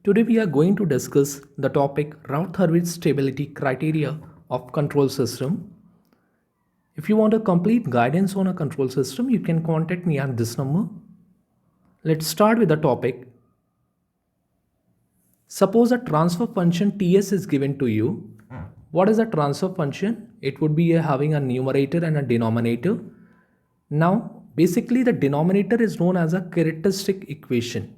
Today we are going to discuss the topic Routh-Hurwitz stability criteria of control system. If you want a complete guidance on a control system, you can contact me at this number. Let's start with the topic. Suppose a transfer function Ts is given to you. What is a transfer function? It would be having a numerator and a denominator. Now, basically the denominator is known as a characteristic equation.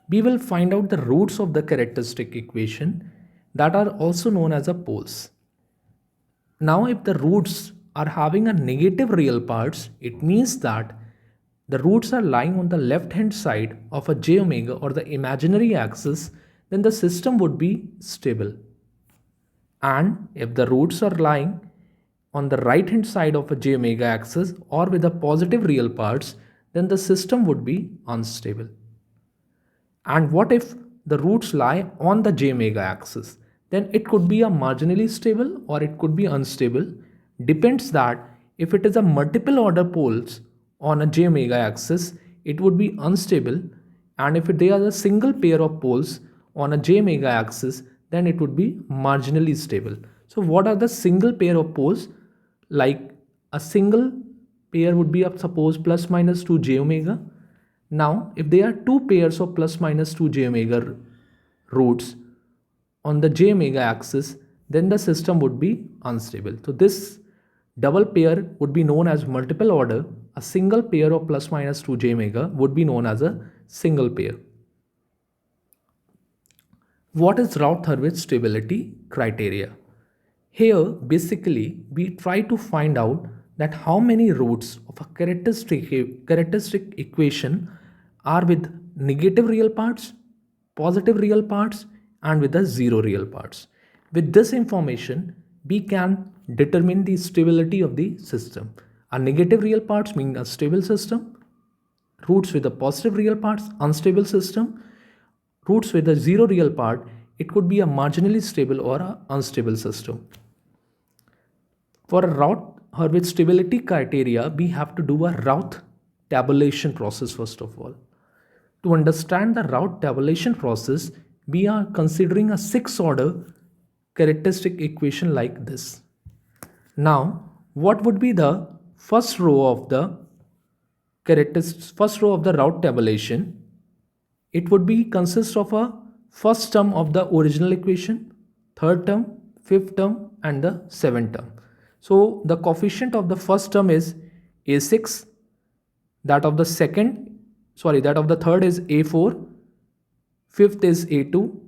We will find out the roots of the characteristic equation that are also known as a poles. Now, if the roots are having a negative real parts, it means that the roots are lying on the left hand side of a j omega or the imaginary axis, then the system would be stable. And if the roots are lying on the right hand side of a j omega axis or with the positive real parts, then the system would be unstable. And what if the roots lie on the j omega axis? Then it could be a marginally stable or it could be unstable. Depends that if it is a multiple order poles on a j omega axis, it would be unstable. And if they are a single pair of poles on a j omega axis, then it would be marginally stable. So what are the single pair of poles? Like a single pair would be of suppose plus minus 2 j omega. Now, if there are two pairs of plus minus 2 j omega roots on the j omega axis, then the system would be unstable. So this double pair would be known as multiple order. A single pair of plus minus 2 j omega would be known as a single pair. What is Routh-Hurwitz stability criteria? Here, basically, we try to find out that how many roots of a characteristic equation are with negative real parts, positive real parts, and with the zero real parts. With this information, we can determine the stability of the system. A negative real parts mean a stable system, roots with the positive real parts, unstable system, roots with a zero real part, it could be a marginally stable or an unstable system. For a Routh-Hurwitz stability criteria, we have to do a Routh tabulation process first of all. To understand the Routh tabulation process, we are considering a 6-order characteristic equation like this. Now, what would be the first row of the Routh tabulation? It would be consist of a first term of the original equation, third term, fifth term, and the seventh term. So the coefficient of the first term is A6, that of the third is A4, fifth is A2,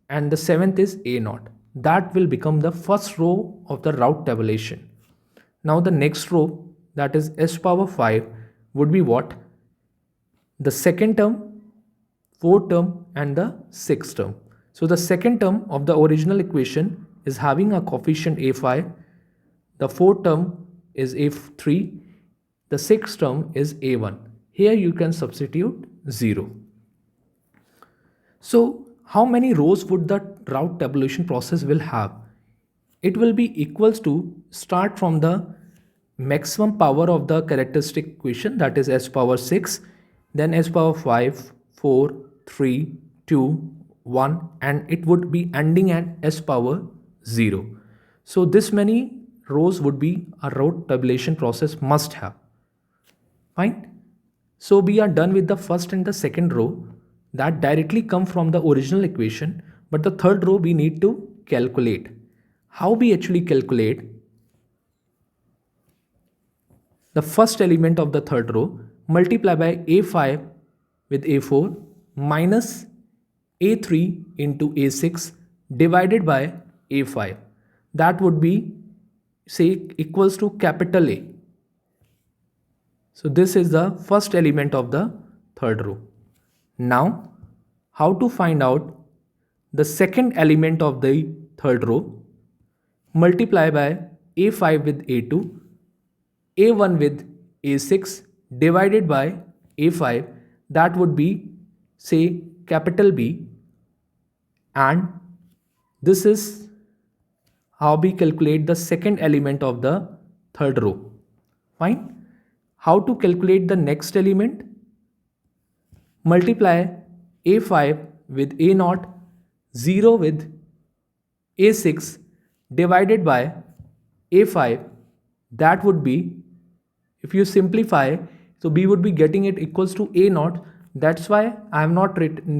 and the seventh is A0. That will become the first row of the Routh tabulation. Now the next row, that is S power 5, would be what? The second term, fourth term, and the sixth term. So the second term of the original equation is having a coefficient A5, the fourth term is A3, the sixth term is A1. Here you can substitute 0. So how many rows would the Routh tabulation process will have? It will be equals to start from the maximum power of the characteristic equation, that is S power 6, then S power 5, 4, 3, 2, 1, and it would be ending at S power 0. So this many rows would be a Routh tabulation process must have. Fine. So we are done with the first and the second row that directly come from the original equation, but the third row we need to calculate. How we actually calculate? The first element of the third row, multiply by A5 with A4 minus A3 into A6 divided by A5. That would be, say, equals to capital A. So this is the first element of the third row. Now, how to find out the second element of the third row? Multiply by A5 with A2, A1 with A6 divided by A5. That would be, say, capital B. And this is how we calculate the second element of the third row. Fine. How to calculate the next element? Multiply A5 with A naught, 0 with A6 divided by A5, that would be, if you simplify, so B would be getting it equals to A naught. That's why I have not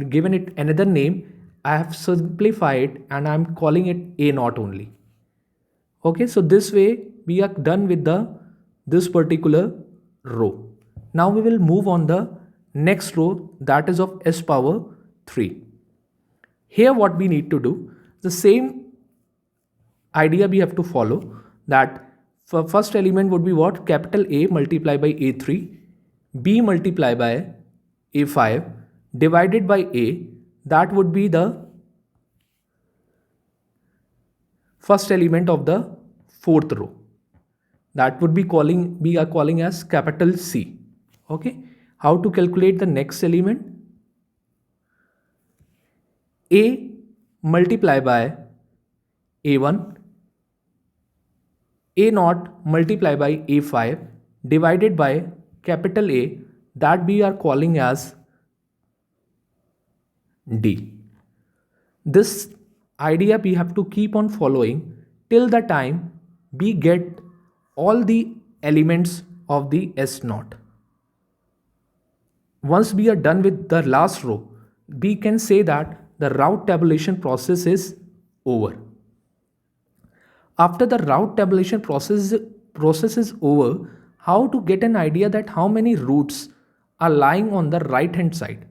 given it another name. I have simplified it and I am calling it A naught only. Okay, so this way we are done with this particular row. Now we will move on the next row, that is of S power 3. Here what we need to do, the same idea we have to follow, that for first element would be what? Capital A multiplied by A3, B multiplied by A5 divided by A, that would be the first element of the fourth row. That would be we are calling as capital C. Okay, how to calculate the next element? A multiplied by A1, A naught multiplied by A5 divided by capital A, that we are calling as D. This idea we have to keep on following till the time we get all the elements of the S naught. Once we are done with the last row, we can say that the route tabulation process is over. After the route tabulation process is over, how to get an idea that how many roots are lying on the right hand side?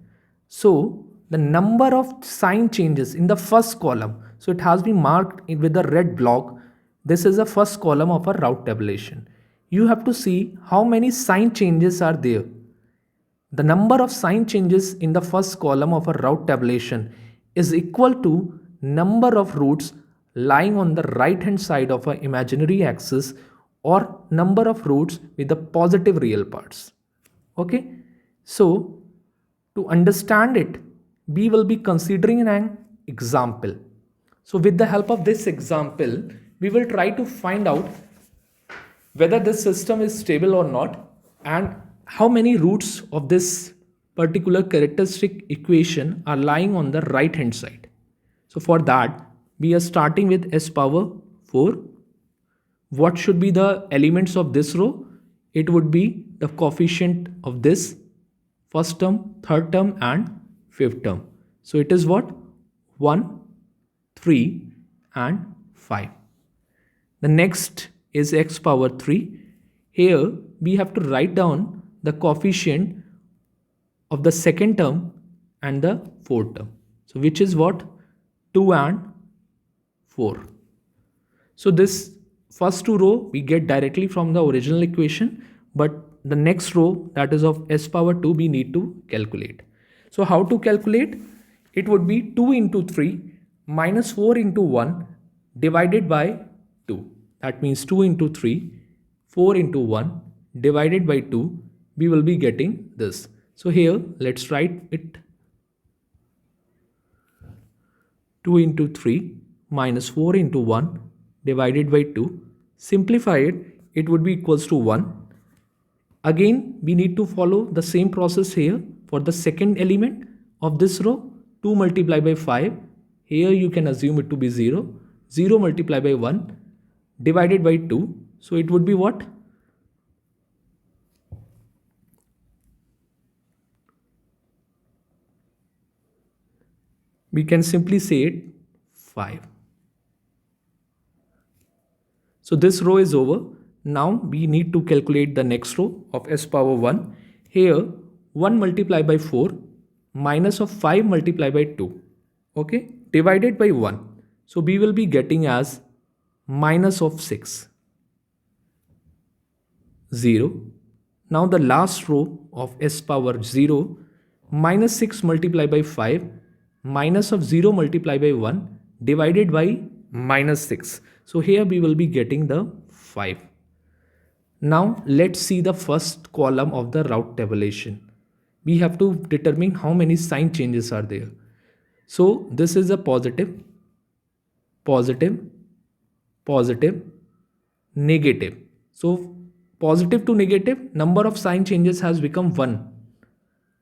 So the number of sign changes in the first column, so it has been marked with the red block. This is the first column of a route tabulation. You have to see how many sign changes are there. The number of sign changes in the first column of a route tabulation is equal to number of roots lying on the right hand side of an imaginary axis, or number of roots with the positive real parts. Okay, so to understand it, we will be considering an example. So with the help of this example, we will try to find out whether this system is stable or not, and how many roots of this particular characteristic equation are lying on the right hand side. So for that, we are starting with S power 4. What should be the elements of this row? It would be the coefficient of this first term, third term and fifth term. So it is what? 1, 3 and 5. The next is x power 3. Here we have to write down the coefficient of the second term and the fourth term. So which is what? 2 and 4. So this first two row we get directly from the original equation, but the next row, that is of S power 2, we need to calculate. So how to calculate? It would be 2 into 3 minus 4 into 1 divided by 2. That means 2 into 3, 4 into 1 divided by 2, we will be getting this. So here let's write it. 2 into 3 minus 4 into 1 divided by 2. Simplify it, it would be equals to 1. Again, we need to follow the same process here for the second element of this row. 2 multiplied by 5. Here you can assume it to be 0. 0 multiplied by 1 divided by 2. So it would be what? We can simply say it 5. So this row is over. Now we need to calculate the next row of S power 1. Here 1 multiplied by 4 minus of 5 multiplied by 2. Okay, divided by 1. So we will be getting as minus of 6. 0. Now the last row of S power 0, minus 6 multiplied by 5 minus of 0 multiplied by 1 divided by minus 6. So here we will be getting the 5. Now let's see the first column of the route tabulation. We have to determine how many sign changes are there. So this is a positive, positive, positive, negative. So positive to negative, number of sign changes has become 1.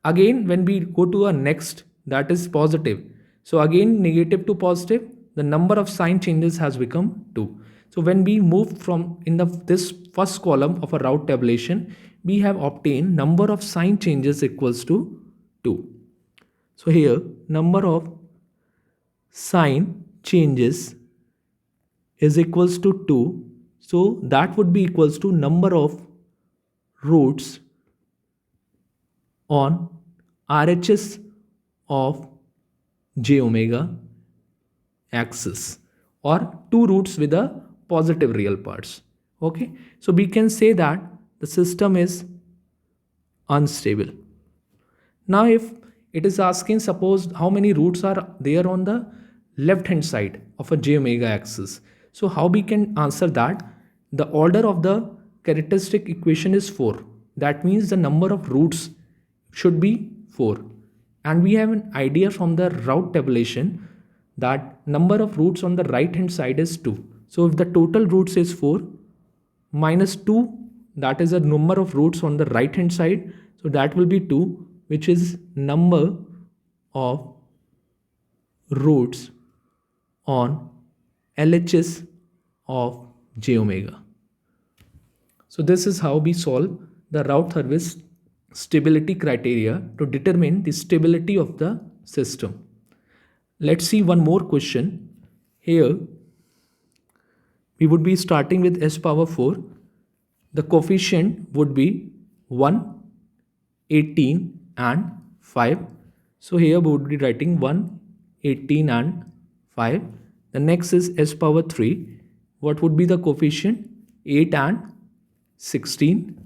Again, when we go to our next that is positive. So again negative to positive, the number of sign changes has become 2. So when we move from in this first column of a route tabulation, we have obtained number of sign changes equals to 2. So here number of sign changes is equals to 2. So that would be equals to number of routes on RHS of j omega axis, or 2 routes with a positive real parts. Okay, so we can say that the system is unstable. Now if it is asking, suppose how many routes are there on the left hand side of a j omega axis, so how we can answer that? The order of the characteristic equation is 4. That means the number of routes should be 4, and we have an idea from the route tabulation that number of routes on the right hand side is 2. So if the total routes is 4 minus 2, that is the number of routes on the right hand side, so that will be 2, which is number of routes on LHS of j omega. So this is how we solve the Routh-Hurwitz stability criteria to determine the stability of the system. Let's see one more question. Here we would be starting with s power 4. The coefficient would be 1, 18 and 5. So here we would be writing 1, 18 and 5. The next is s power 3. What would be the coefficient? 8 and 16.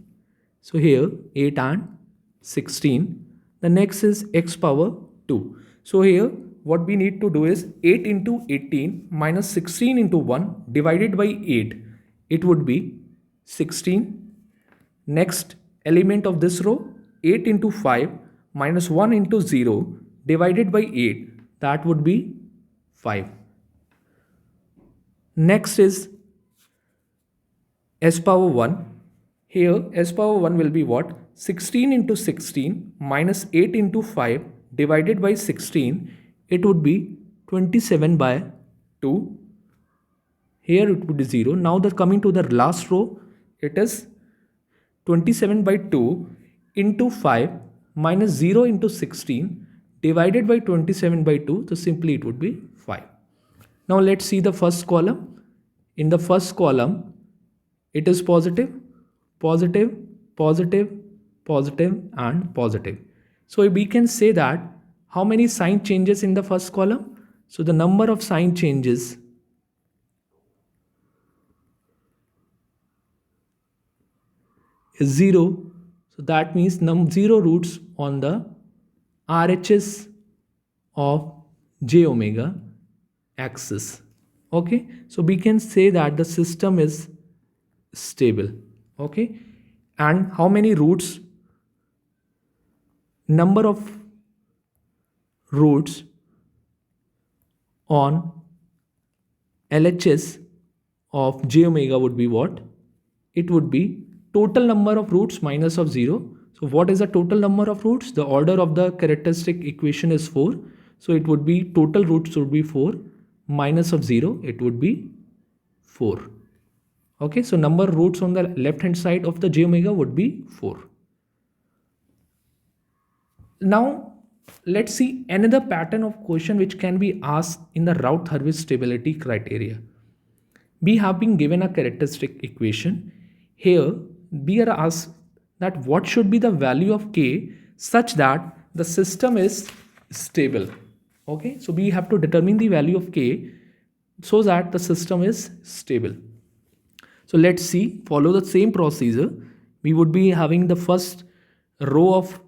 So here 8 and 16. The next is x power 2. So here what we need to do is 8 into 18 minus 16 into 1 divided by 8. It would be 16. Next element of this row, 8 into 5 minus 1 into 0 divided by 8. That would be 5. Next is s power 1. Here s power 1 will be what? 16 into 16 minus 8 into 5 divided by 16. It would be 27 by 2. Here it would be 0. Now the coming to the last row, it is 27 by 2 into 5 minus 0 into 16 divided by 27 by 2. So simply it would be 5. Now let's see the first column. In the first column, it is positive, positive, positive, positive and positive. So we can say that how many sign changes in the first column? So the number of sign changes is 0. So that means 0 routes on the RHS of j omega axis. Okay, so we can say that the system is stable. Okay, and how many routes? Number of routes on LHS of j omega would be what? It would be total number of routes minus of 0. So what is the total number of routes? The order of the characteristic equation is 4. So it would be total routes would be 4 minus of 0. It would be 4. Okay, so number of routes on the left hand side of the j omega would be 4. Now let's see another pattern of question which can be asked in the Routh-Hurwitz stability criteria. We have been given a characteristic equation. Here we are asked that what should be the value of k such that the system is stable. Okay, so we have to determine the value of k so that the system is stable. So let's see, follow the same procedure. We would be having the first row of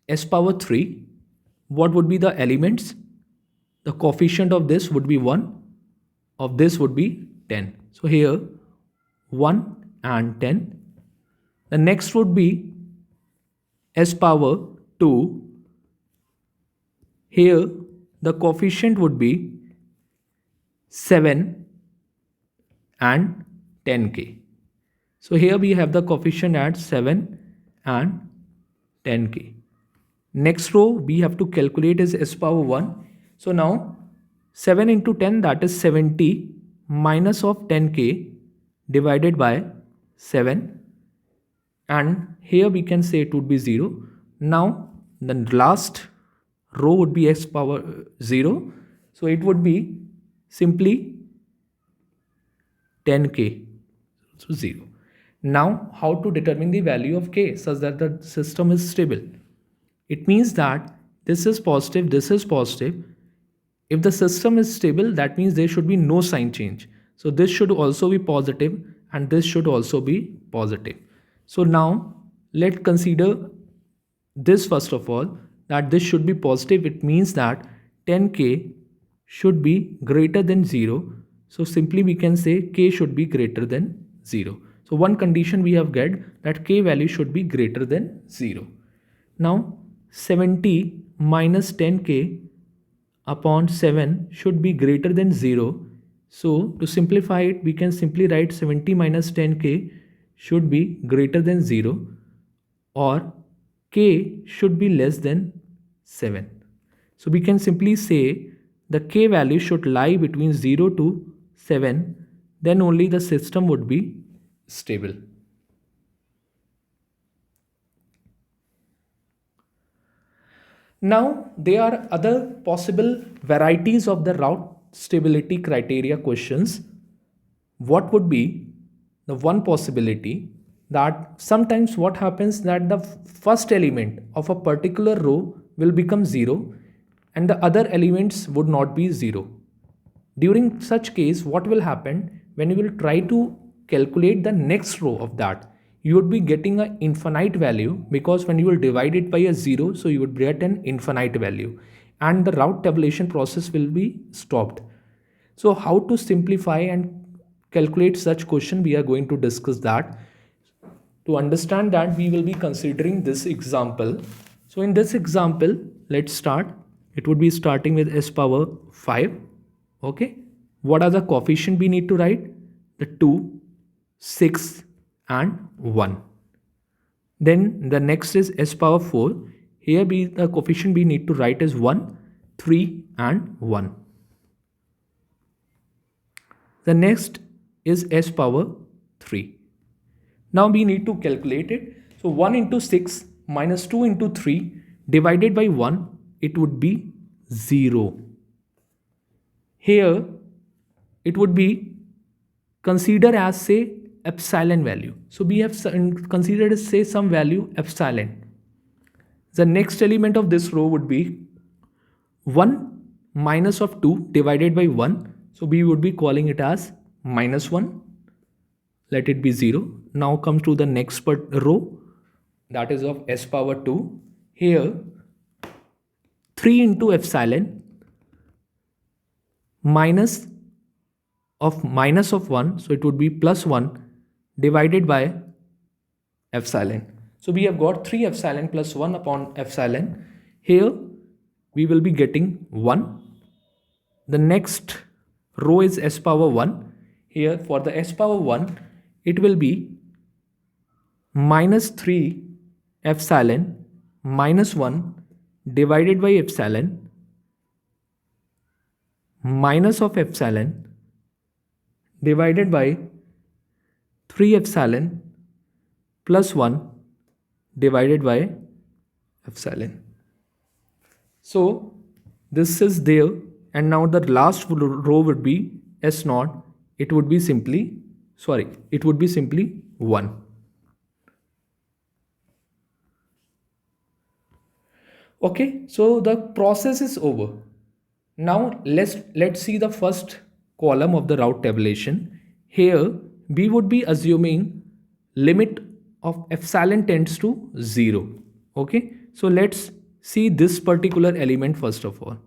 s power 3. What would be the elements? The coefficient of this would be 1, of this would be 10. So here 1 and 10. The next would be s power 2. Here the coefficient would be 7 and 10k. So here we have the coefficient at 7 and 10k. Next row we have to calculate is s power 1. So now 7 into 10, that is 70, minus of 10k divided by 7, and here we can say it would be 0. Now the last row would be s power 0, so it would be simply 10k, so 0. Now how to determine the value of k such that the system is stable? It means that this is positive, this is positive. If the system is stable, that means there should be no sign change. So this should also be positive and this should also be positive. So now let's consider this first of all, that this should be positive. It means that 10k should be greater than 0. So simply we can say k should be greater than 0. So one condition we have get that k value should be greater than 0. Now 70 minus 10k upon 7 should be greater than 0. So to simplify it, we can simply write 70 minus 10k should be greater than 0, or k should be less than 7. So we can simply say the k value should lie between 0 to 7, then only the system would be stable. Now there are other possible varieties of the route stability criteria questions. What would be the one possibility? That sometimes what happens that the first element of a particular row will become 0 and the other elements would not be 0. During such case, what will happen when you will try to calculate the next row of that? You would be getting an infinite value, because when you will divide it by a 0, so you would get an infinite value and the route tabulation process will be stopped. So how to simplify and calculate such question, we are going to discuss that. To understand that, we will be considering this example. So in this example, let's start. It would be starting with s power 5. Okay. What are the coefficient we need to write? The 2, 6 and 1. Then the next is s power 4. Here the coefficient we need to write is 1, 3 and 1. The next is s power 3. Now we need to calculate it. So 1 into 6 minus 2 into 3 divided by 1, it would be 0. Here it would be considered as say epsilon value. So we have considered as say some value epsilon. The next element of this row would be 1 minus of 2 divided by 1. So we would be calling it as minus 1. Let it be 0. Now come to the next row, that is of s power 2. Here 3 into epsilon minus of 1, so it would be plus 1 divided by epsilon. So we have got 3 epsilon plus 1 upon epsilon. Here we will be getting 1. The next row is s power 1. Here for the s power 1, it will be minus 3 epsilon minus 1 divided by epsilon minus of epsilon divided by 3 epsilon plus 1 divided by epsilon. So this is there, and now the last row would be s naught. It would be simply 1. Okay, so the process is over. Now let's see the first column of the route tabulation. Here we would be assuming limit of epsilon tends to 0. Okay, so let's see this particular element first of all.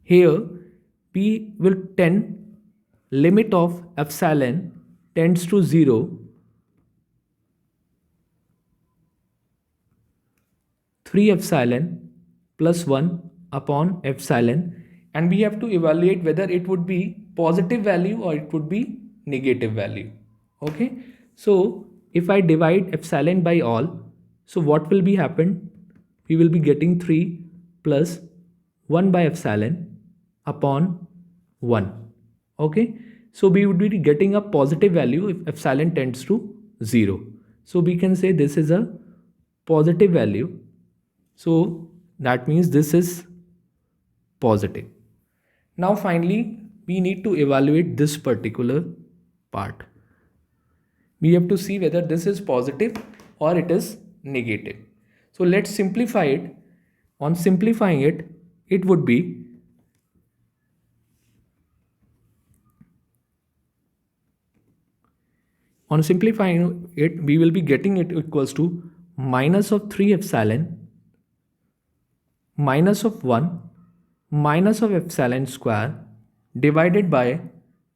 Here we will tend limit of epsilon tends to 0, 3 epsilon plus 1 upon epsilon, and we have to evaluate whether it would be positive value or it would be negative value. Okay, so if I divide epsilon by all, so what will be happen? we will be getting 3 plus 1 by epsilon upon 1. Okay, so we would be getting a positive value if epsilon tends to 0. So we can say this is a positive value. So that means this is positive. Now finally, we need to evaluate this particular part. We have to see whether this is positive or it is negative. So let's simplify it. On simplifying it, it would be on simplifying it, we will be getting it equals to minus of 3 epsilon minus of 1 minus of epsilon square divided by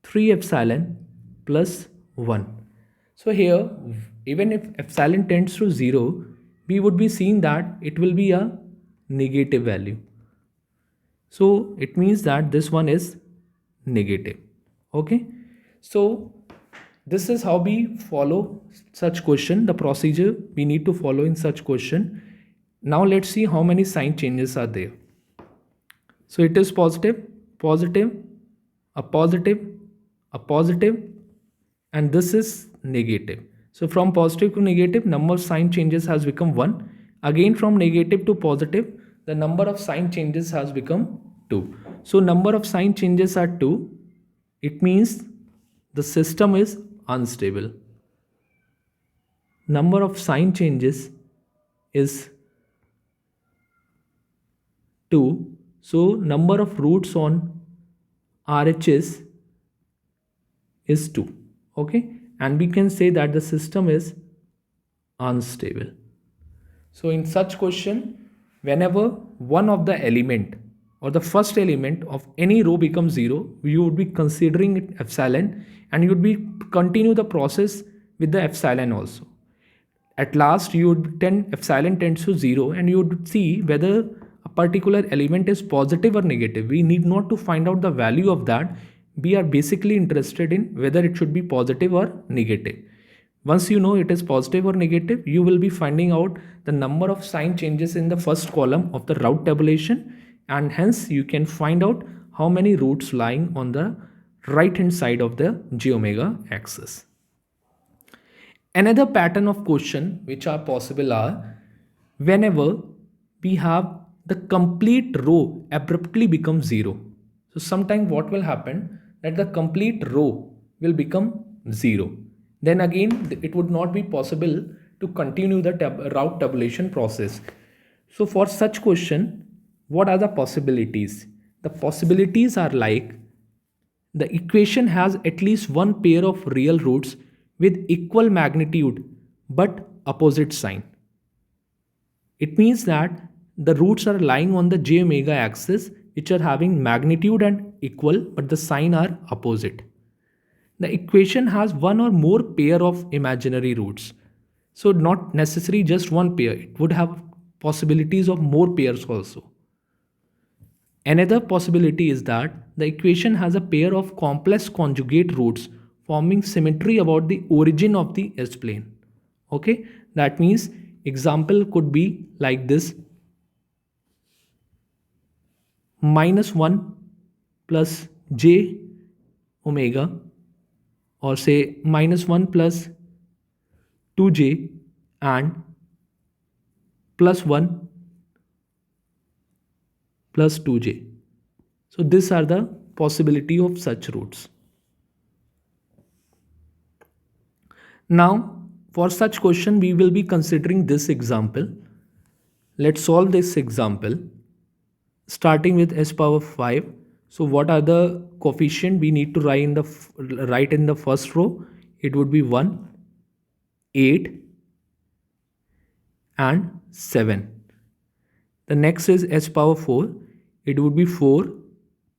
3 epsilon plus 1. So here, even if epsilon tends to 0, we would be seeing that it will be a negative value. So it means that this one is negative. Okay. So this is how we follow such question, the procedure we need to follow in such question. Now let's see how many sign changes are there. So it is positive, positive, a positive, a positive, and this is negative. So from positive to negative, number of sign changes has become 1. Again from negative to positive, the number of sign changes has become 2. So number of sign changes are 2. It means the system is unstable. Number of sign changes is 2. So number of roots on RHS is 2. Okay, and we can say that the system is unstable. So in such question, whenever one of the element or the first element of any row becomes 0, you would be considering it epsilon, and you would be continue the process with the epsilon also. At last you would epsilon tends to 0, and you would see whether a particular element is positive or negative. We need not to find out the value of that. We are basically interested in whether it should be positive or negative. Once you know it is positive or negative, you will be finding out the number of sign changes in the first column of the route tabulation, and hence you can find out how many roots lying on the right hand side of the j omega axis. Another pattern of question which are possible are whenever we have the complete row abruptly becomes 0. So sometime what will happen that the complete row will become 0. Then again it would not be possible to continue the route tabulation process. So for such question, what are the possibilities? The possibilities are like the equation has at least one pair of real roots with equal magnitude but opposite sign. It means that the roots are lying on the j omega axis, which are having magnitude and equal but the sign are opposite. The equation has one or more pair of imaginary roots. So not necessarily just one pair, it would have possibilities of more pairs also. Another possibility is that the equation has a pair of complex conjugate roots forming symmetry about the origin of the S-plane. Okay, that means example could be like this: minus 1 plus j omega, or say minus 1 plus 2j and plus 1 plus 2j. So these are the possibility of such roots. Now for such question we will be considering this example. Let's solve this example starting with s power 5. So what are the coefficient we need to write in the first row? It would be 1, 8 and 7. The next is s power 4. It would be 4,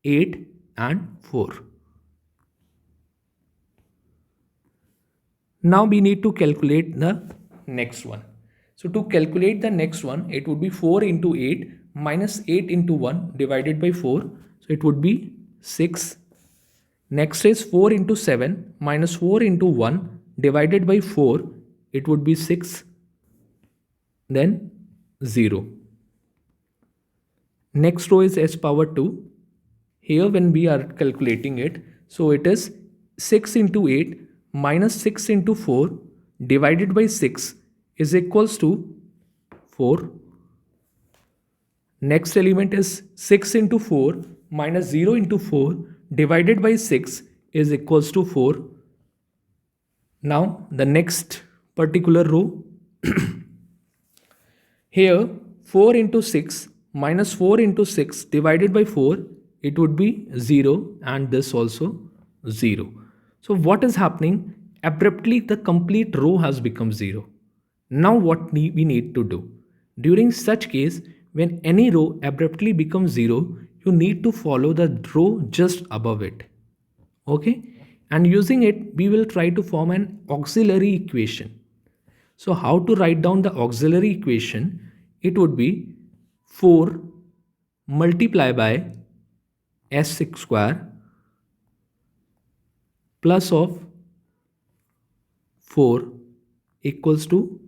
8 and 4. Now we need to calculate the next one. So to calculate the next one, it would be 4 into 8 minus 8 into 1 divided by 4. So it would be 6. Next is 4 into 7 minus 4 into 1 divided by 4. It would be 6. Then 0. Next row is s power 2. Here when we are calculating it, so it is 6 into 8 minus 6 into 4 divided by 6 is equals to 4. Next element is 6 into 4 minus 0 into 4 divided by 6 is equals to 4. Now the next particular row, here 4 into 6 minus 4 into 6 divided by 4, it would be 0, and this also 0. So what is happening? Abruptly the complete row has become 0. Now what we need to do? During such case, when any row abruptly becomes 0, you need to follow the row just above it. Okay? And using it, we will try to form an auxiliary equation. So how to write down the auxiliary equation? It would be 4 multiplied by s square plus of 4 equals to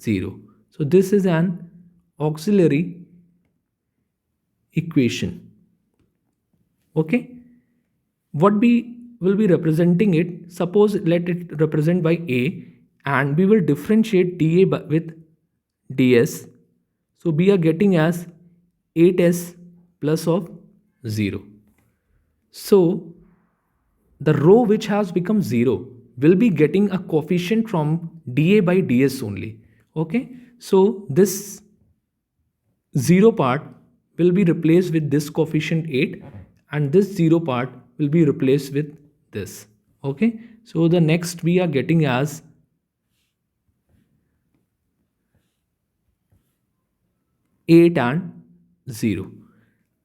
0. So this is an auxiliary equation. Okay, what we will be representing it, suppose let it represent by a, and we will differentiate dA with ds. So we are getting as 8s plus of 0. So the row which has become 0 will be getting a coefficient from dA by ds only. Okay, so this 0 part will be replaced with this coefficient 8, and this 0 part will be replaced with this. Okay, so the next we are getting as 8 and 0.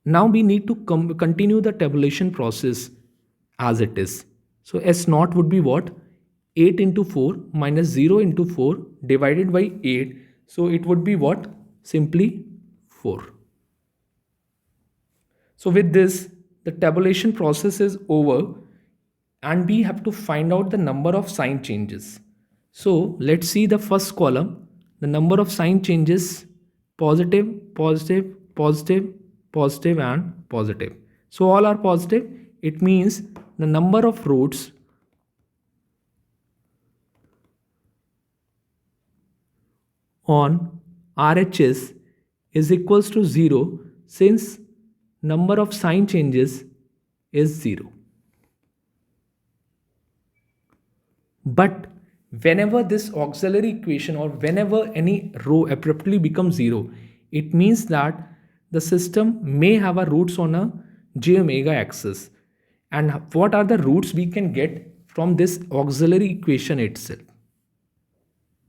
Now we need to continue the tabulation process as it is. So S naught would be what? 8 into 4 minus 0 into 4 divided by 8. So it would be what? Simply 4. So with this, the tabulation process is over, and we have to find out the number of sign changes. So let's see the first column. The number of sign changes: positive, positive, positive, positive and positive. So all are positive. It means the number of roots on RHS is equals to 0, since number of sign changes is 0. But whenever this auxiliary equation, or whenever any row abruptly becomes 0, it means that the system may have a roots on a j omega axis. And what are the roots we can get from this auxiliary equation itself?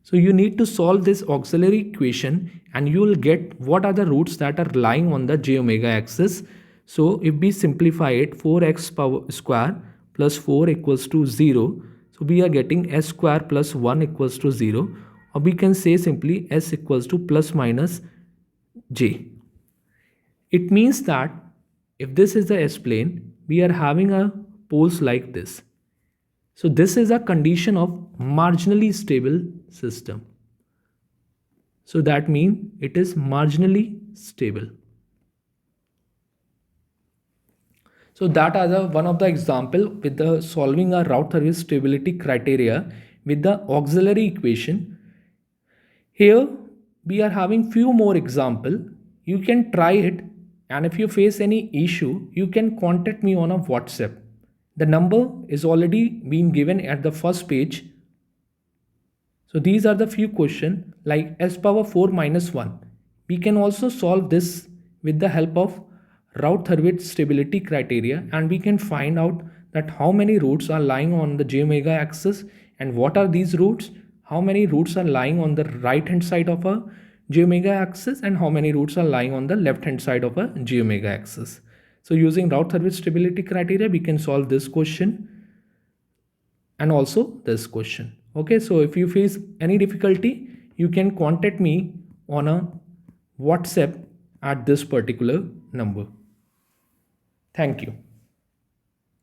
So you need to solve this auxiliary equation, and you will get what are the roots that are lying on the j omega axis. So if we simplify it, 4x power square plus 4 equals to 0. So we are getting s square plus 1 equals to 0, or we can say simply s equals to plus minus j. It means that if this is the S-plane, we are having a poles like this. So this is a condition of marginally stable system. So that means it is marginally stable. So that is one of the example with the solving a Rautherwitz stability criteria with the auxiliary equation. Here we are having few more example. You can try it, and if you face any issue, you can contact me on a WhatsApp. The number is already been given at the first page. So these are the few questions like s power 4 minus 1. We can also solve this with the help of Rautherwitz stability criteria, and we can find out that how many roots are lying on the j omega axis, and what are these roots, how many roots are lying on the right hand side of a j omega axis, and how many roots are lying on the left hand side of a j omega axis. So using Rautherwitz stability criteria, we can solve this question and also this question. Okay, so if you face any difficulty, you can contact me on a WhatsApp at this particular number. Thank you.